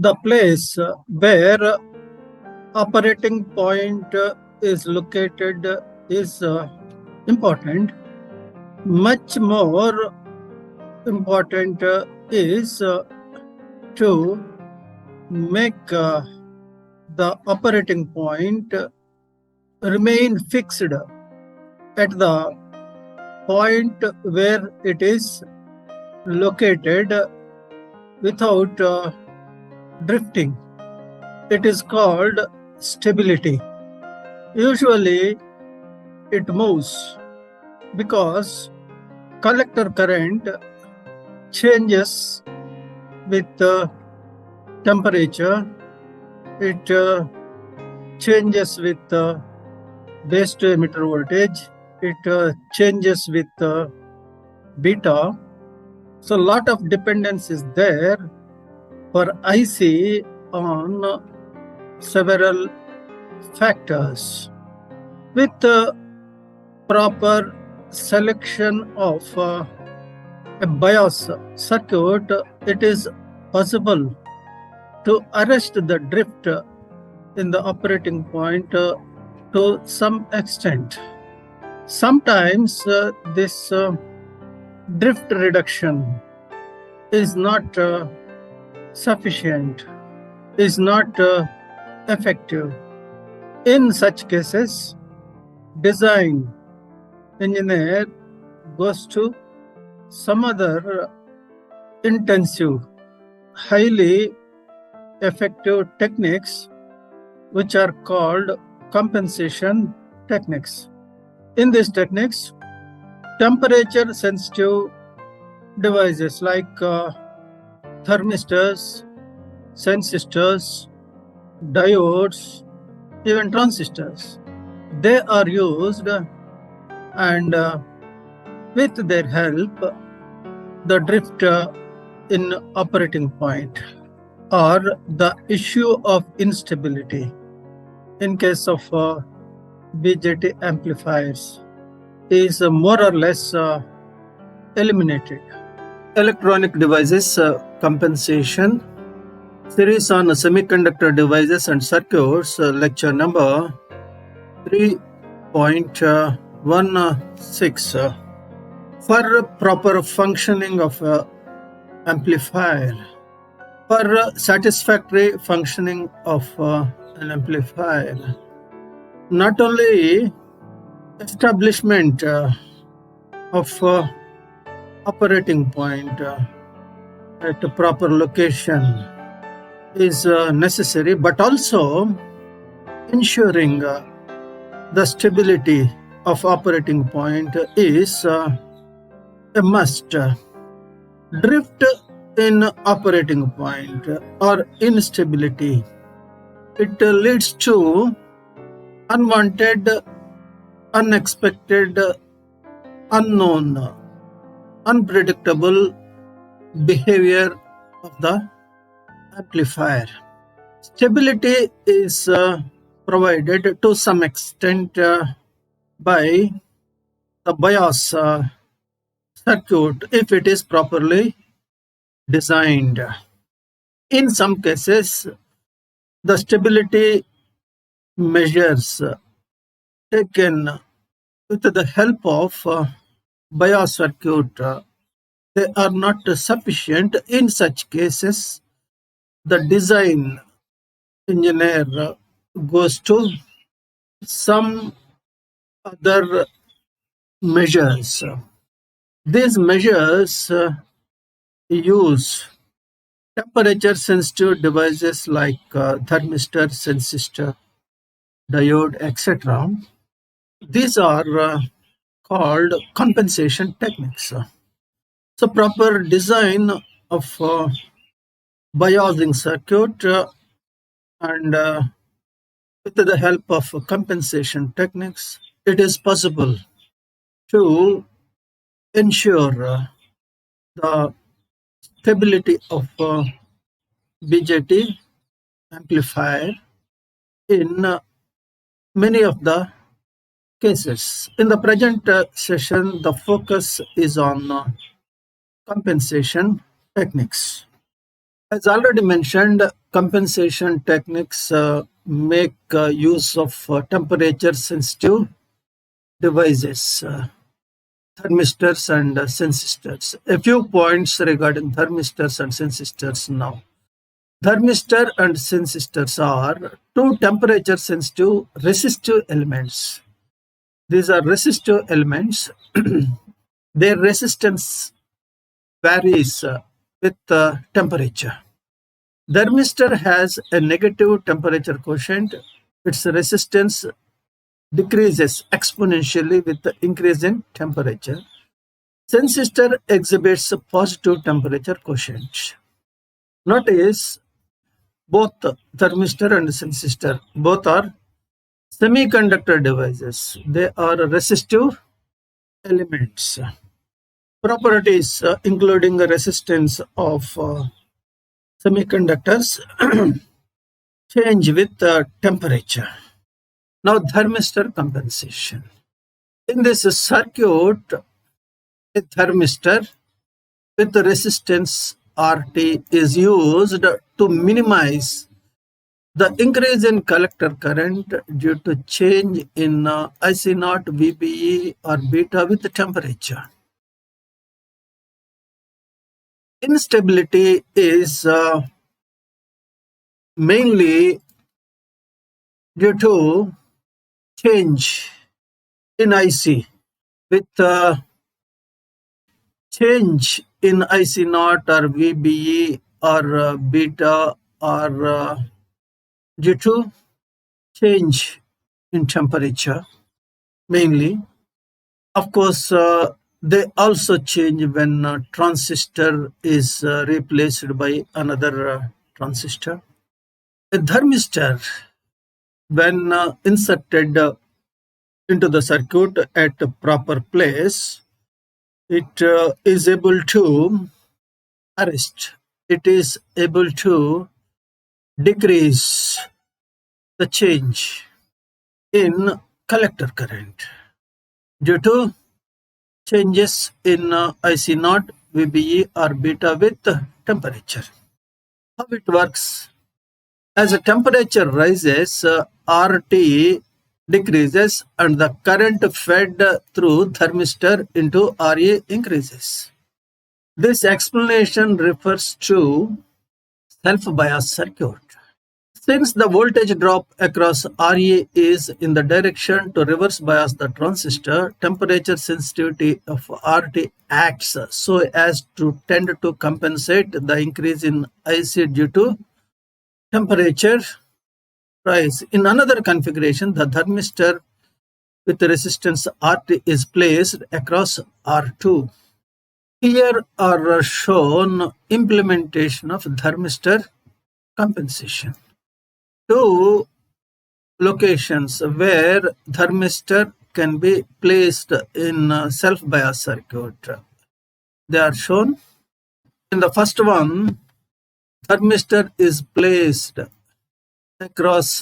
the place where operating point is located is important. Much more important is to make the operating point remain fixed at the point where it is located without drifting. It is called stability. Usually it moves because collector current changes with temperature. It changes with base to emitter voltage. It changes with beta. So a lot of dependence is there for IC on several factors. With proper selection of a bias circuit, it is possible to arrest the drift in the operating point to some extent. Sometimes this drift reduction is not sufficient, is not effective. In such cases, design engineer goes to some other intensive, highly effective techniques which are called compensation techniques. In these techniques, temperature sensitive devices like thermistors, sensistors, diodes, even transistors, they are used, and with their help the drift in operating point or the issue of instability in case of BJT amplifiers is more or less eliminated. Electronic devices compensation, series on semiconductor devices and circuits, lecture number 3.16. For proper functioning of amplifier, for satisfactory functioning of an amplifier, not only establishment of operating point at a proper location is necessary, but also ensuring the stability of operating point is a must. Drift in operating point or instability, it leads to unwanted, unexpected, unknown, unpredictable behavior of the amplifier. Stability is provided to some extent by the bias circuit if it is properly designed. In some cases, the stability measures taken with the help of bias circuit, they are not sufficient. In such cases, the design engineer goes to some other measures. These measures use temperature sensitive devices like thermistor, sensistor, diode, etc. These are called compensation techniques. So proper design of biasing circuit and with the help of compensation techniques, it is possible to ensure the stability of BJT amplifier in many of the cases. In the present session, the focus is on compensation techniques. As already mentioned, compensation techniques make use of temperature-sensitive devices, thermistors and sensistors. A few points regarding thermistors and sensistors now. Thermistor and sensistors are two temperature-sensitive resistive elements. These are resistive elements. Their resistance varies with temperature. Thermistor has a negative temperature quotient. Its resistance decreases exponentially with the increase in temperature. Sensistor exhibits a positive temperature quotient. Notice both thermistor and sensistor, both are semiconductor devices. They are resistive elements. Properties including the resistance of semiconductors change with temperature. Now, thermistor compensation. In this circuit, a thermistor with the resistance RT is used to minimize the increase in collector current due to change in IC0, VBE or beta with the temperature. Instability is mainly due to change in IC with change in IC0 or VBE or beta or due to change in temperature mainly. Of course, they also change when a transistor is replaced by another transistor. A thermistor, when inserted into the circuit at a proper place, it is able to arrest. It is able to decrease the change in collector current due to changes in IC0, VBE or beta with temperature. How it works? As the temperature rises, RT decreases and the current fed through thermistor into RE increases. This explanation refers to self-bias circuit. Since the voltage drop across RE is in the direction to reverse bias the transistor, temperature sensitivity of RT acts so as to tend to compensate the increase in IC due to temperature rise. In another configuration, the thermistor with the resistance RT is placed across R2. Here are shown implementation of thermistor compensation. Two locations where thermistor can be placed in self-bias circuit. They are shown. In the first one, thermistor is placed across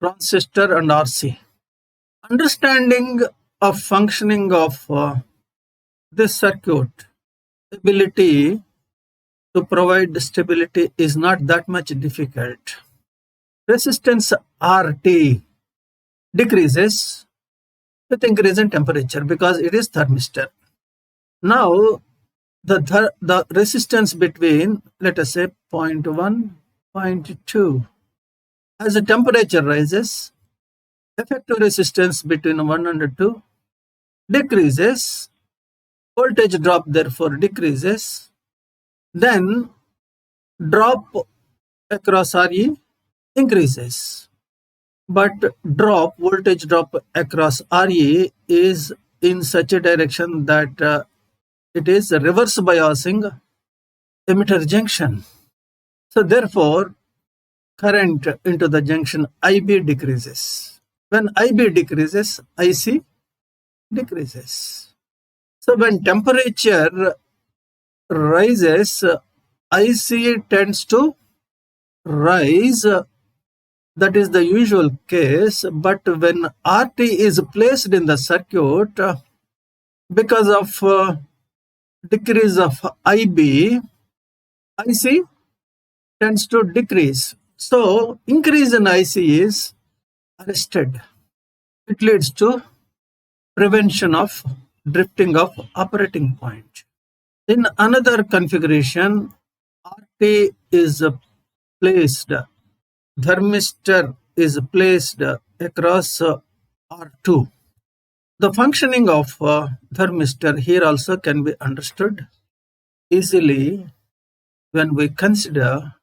transistor and RC. Understanding of functioning of this circuit, ability to provide stability is not that much difficult. Resistance RT decreases with increase in temperature because it is thermistor. Now, the resistance between, let us say, 0.1, 0.2. As the temperature rises, effective resistance between 1 and 2 decreases, voltage drop therefore decreases, then drop across RE increases. But voltage drop across RE is in such a direction that it is reverse biasing emitter junction. So therefore, current into the junction IB decreases. When IB decreases, IC decreases. So when temperature rises, IC tends to rise. That is the usual case. But when RT is placed in the circuit, because of decrease of IB, IC tends to decrease. So increase in IC is arrested. It leads to prevention of drifting of operating point. In another configuration, RT is placed, thermistor is placed across R2. The functioning of thermistor here also can be understood easily when we consider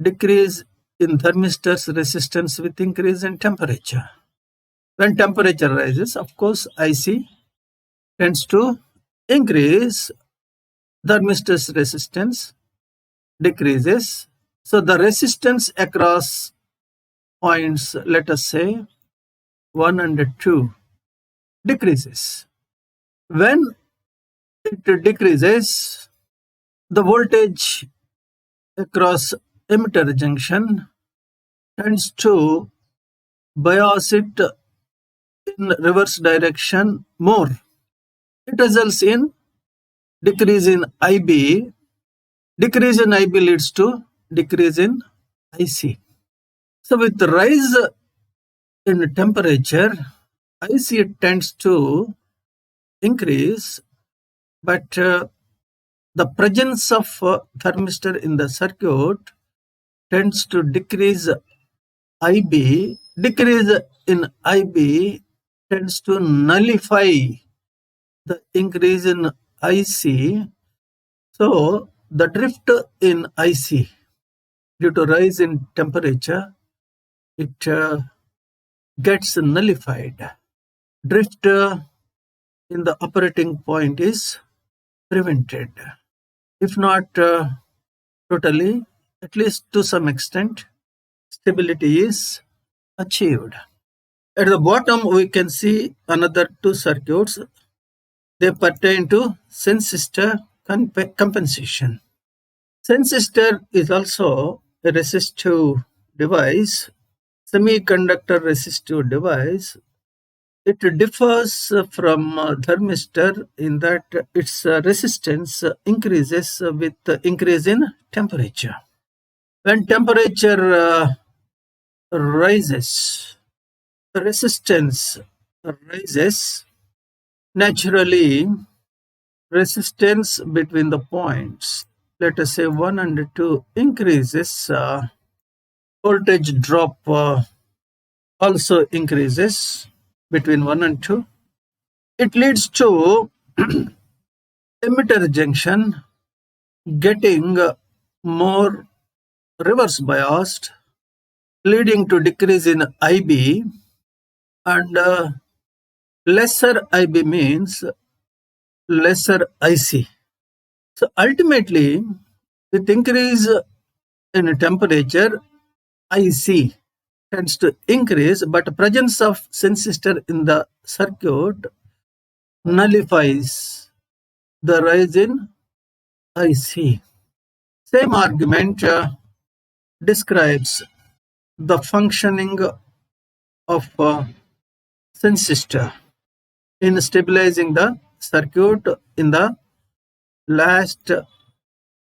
decrease in thermistor's resistance with increase in temperature. When temperature rises, of course, IC tends to increase, thermistor's resistance decreases. So the resistance across points, let us say 1 and 2, decreases. When it decreases, the voltage across emitter junction tends to bias it in reverse direction more. It results in decrease in IB. Decrease in IB leads to decrease in IC. So with the rise in temperature, IC tends to increase, but the presence of thermistor in the circuit tends to decrease IB. Decrease in IB tends to nullify the increase in IC. So the drift in IC due to rise in temperature, it gets nullified. Drift in the operating point is prevented. If not totally, at least to some extent, stability is achieved. At the bottom, we can see another two circuits. They pertain to sensistor compensation. Sensistor is also a resistive device, semiconductor resistive device. It differs from thermistor in that its resistance increases with increase in temperature. When temperature rises, the resistance rises. Naturally, resistance between the points, let us say 1 and 2, increases. Voltage drop also increases between 1 and 2. It leads to emitter junction getting more reverse biased, leading to decrease in IB, and lesser IB means lesser IC. So ultimately, with increase in temperature, IC tends to increase, but presence of sensistor in the circuit nullifies the rise in IC. Same argument describes the functioning of sensistor in stabilizing the circuit in the last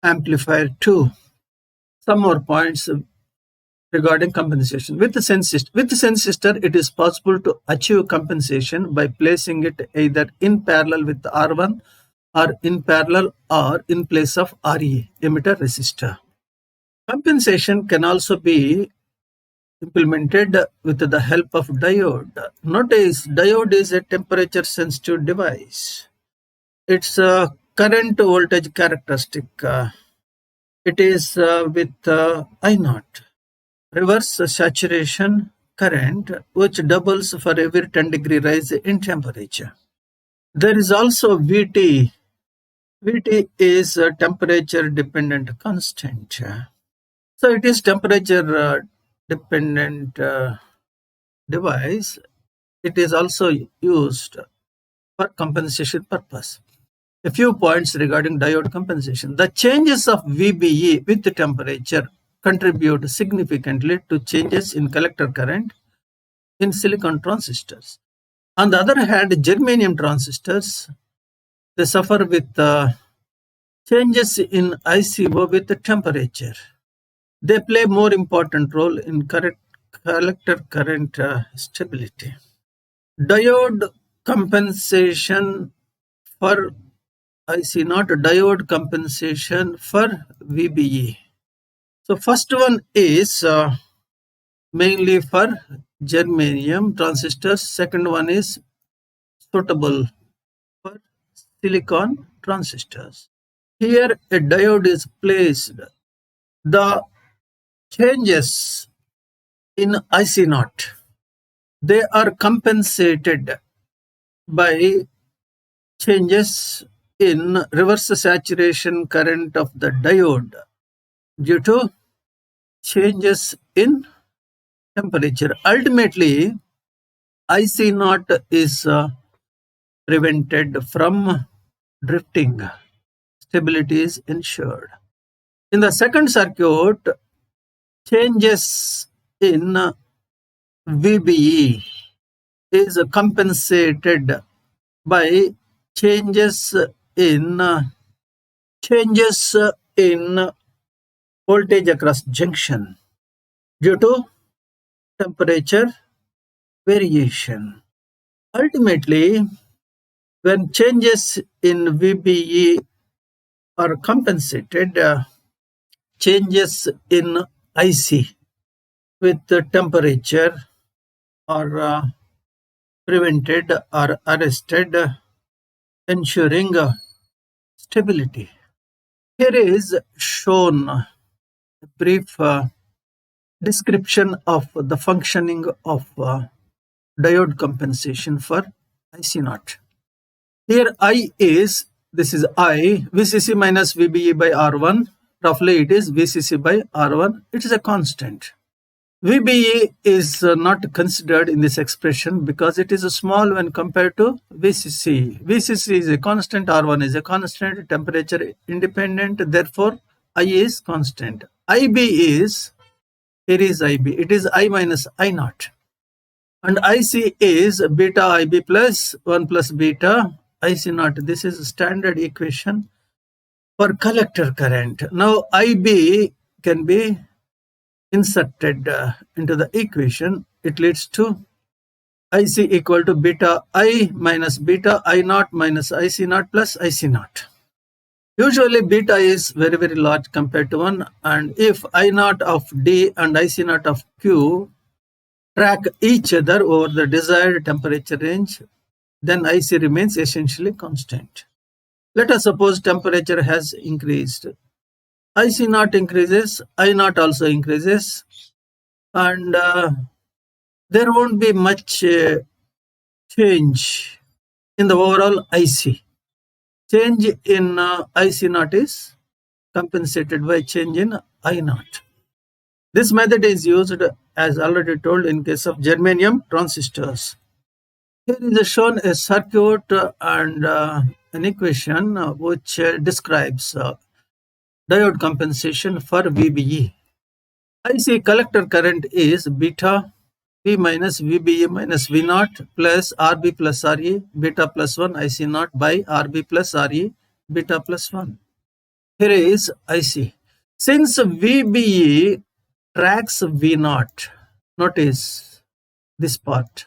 amplifier 2. Some more points regarding compensation. With the sensistor, it is possible to achieve compensation by placing it either in parallel with R1 or in parallel or in place of RE, emitter resistor. Compensation can also be implemented with the help of diode. Notice, diode is a temperature sensitive device. Its current voltage characteristic, it is with I0, reverse saturation current, which doubles for every 10-degree rise in temperature. There is also VT. VT is a temperature dependent constant. So it is temperature dependent device. It is also used for compensation purpose. A few points regarding diode compensation. The changes of VBE with the temperature contribute significantly to changes in collector current in silicon transistors. On the other hand, germanium transistors, they suffer with changes in ICO with the temperature. They play more important role in collector current stability. Diode compensation for IC not diode compensation for VBE. So first one is mainly for germanium transistors. Second one is suitable for silicon transistors. Here a diode is placed. The changes in IC naught, they are compensated by changes in reverse saturation current of the diode due to changes in temperature. Ultimately, IC naught is prevented from drifting. Stability is ensured. In the second circuit, changes in VBE is compensated by changes in voltage across junction due to temperature variation. Ultimately, when changes in VBE are compensated, changes in IC with the temperature are prevented or arrested, ensuring stability. Here is shown a brief description of the functioning of diode compensation for IC naught. Here I is, this is I, VCC minus VBE by R1. Roughly it is VCC by R1. It is a constant. VBE is not considered in this expression because it is small when compared to VCC. VCC is a constant, R1 is a constant, temperature independent, therefore I is constant. IB is, here is IB, it is I minus I naught. And IC is beta IB plus 1 plus beta IC naught. This is a standard equation for collector current. Now IB can be inserted into the equation. It leads to IC equal to beta I minus beta I naught minus IC naught plus IC naught. Usually beta is very, very large compared to 1, and if I naught of D and IC naught of Q track each other over the desired temperature range, then IC remains essentially constant. Let us suppose temperature has increased. IC naught increases, I naught also increases, and there won't be much change in the overall IC. Change in IC naught is compensated by change in I naught. This method is used, as already told, in case of germanium transistors. Here is shown a circuit and an equation which describes diode compensation for VBE. IC collector current is beta V minus VBE minus V naught plus RB plus RE beta plus 1 IC naught by RB plus RE beta plus 1. Here is IC. Since VBE tracks V naught, notice this part.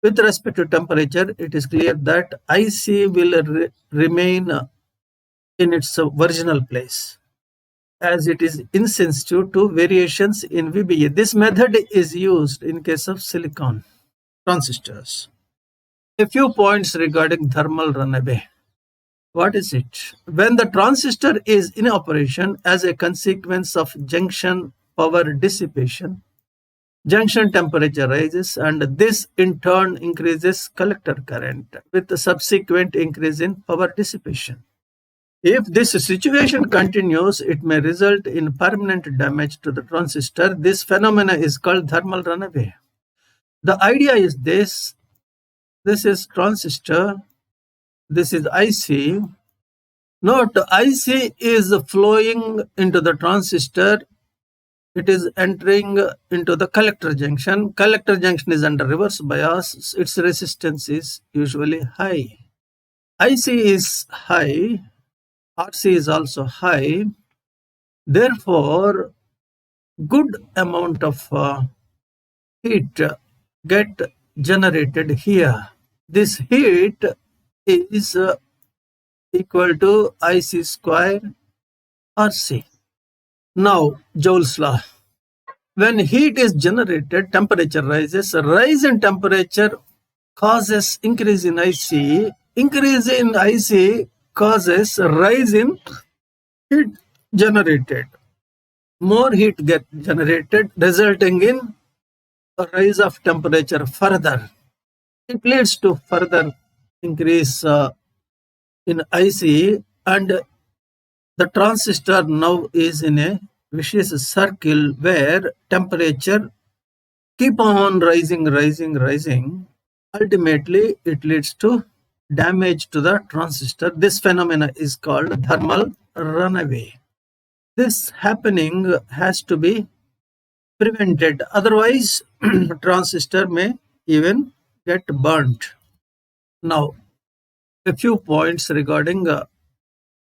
With respect to temperature, it is clear that IC will remain in its original place, as it is insensitive to variations in VBE. This method is used in case of silicon transistors. A few points regarding thermal runaway. What is it? When the transistor is in operation as a consequence of junction power dissipation, junction temperature rises, and this in turn increases collector current with the subsequent increase in power dissipation. If this situation continues, it may result in permanent damage to the transistor. This phenomenon is called thermal runaway. The idea is this is transistor, this is IC. Note, IC is flowing into the transistor. It is entering into the collector junction. Collector junction is under reverse bias. Its resistance is usually high. IC is high. RC is also high. Therefore, good amount of heat get generated here. This heat is equal to IC square RC. Now, Joule's law. When heat is generated, temperature rises. A rise in temperature causes increase in IC. Increase in IC causes a rise in heat generated. More heat get generated, resulting in a rise of temperature further. It leads to further increase in IC, and the transistor now is in a vicious circle where temperature keep on rising. Ultimately, it leads to damage to the transistor. This phenomena is called thermal runaway. This happening has to be prevented. Otherwise, transistor may even get burnt. Now, a few points regarding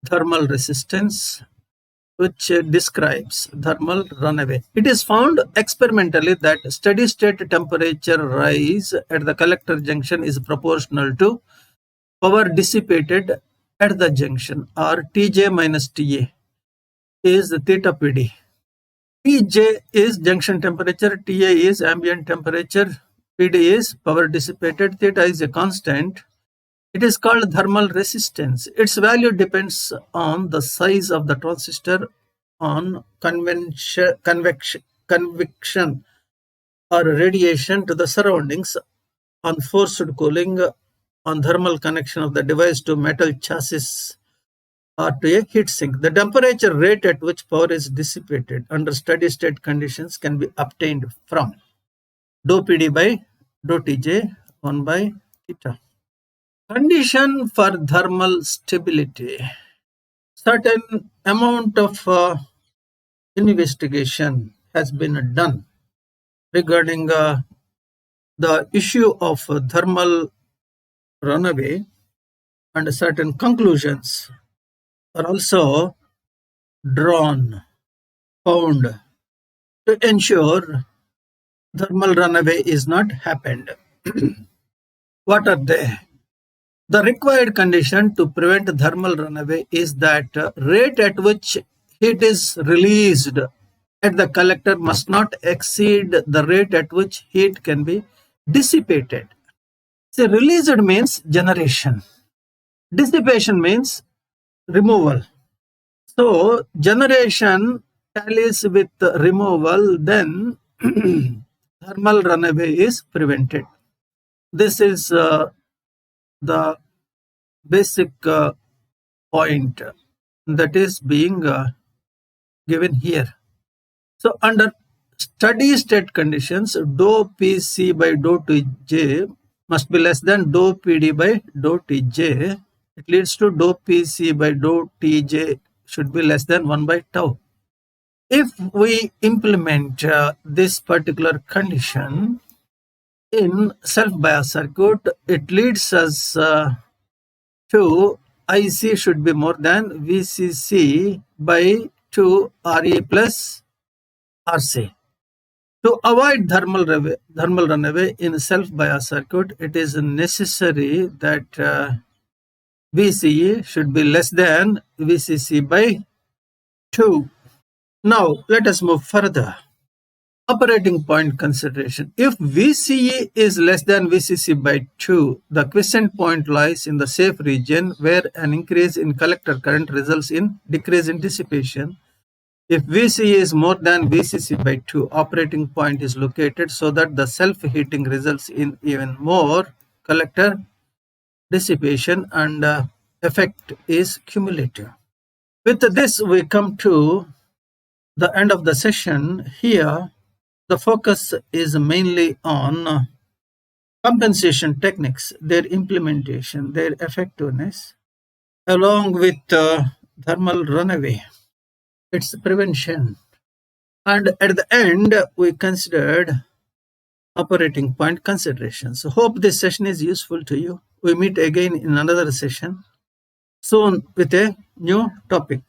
thermal resistance, which describes thermal runaway. It is found experimentally that steady state temperature rise at the collector junction is proportional to power dissipated at the junction, or Tj minus Ta is theta Pd. Tj is junction temperature, Ta is ambient temperature, Pd is power dissipated, theta is a constant. It is called thermal resistance. Its value depends on the size of the transistor, on convection or radiation to the surroundings, on forced cooling, on thermal connection of the device to metal chassis or to a heat sink. The temperature rate at which power is dissipated under steady state conditions can be obtained from dou Pd by dou Tj 1 by theta. Condition for thermal stability. Certain amount of investigation has been done regarding the issue of thermal runaway, and certain conclusions are also found to ensure thermal runaway is not happened. What are they? The required condition to prevent thermal runaway is that rate at which heat is released at the collector must not exceed the rate at which heat can be dissipated. So released means generation. Dissipation means removal. So generation tallies with removal, then thermal runaway is prevented. This is the basic point that is being given here. So under steady state conditions, dou Pc by dou Tj must be less than dou Pd by dou Tj. It leads to dou Pc by dou Tj should be less than 1 by tau. If we implement this particular condition in self-bias circuit, it leads us to IC should be more than VCC by 2 Re plus RC. To avoid thermal runaway in self-bias circuit, it is necessary that VCE should be less than VCC by 2. Now, let us move further. Operating point consideration. If VCE is less than VCC by 2, the quiescent point lies in the safe region where an increase in collector current results in decrease in dissipation. If VCE is more than VCC by 2, operating point is located so that the self-heating results in even more collector dissipation, and effect is cumulative. With this, we come to the end of the session. Here, the focus is mainly on compensation techniques, their implementation, their effectiveness, along with thermal runaway, its prevention. And at the end, we considered operating point considerations. So hope this session is useful to you. We meet again in another session soon with a new topic.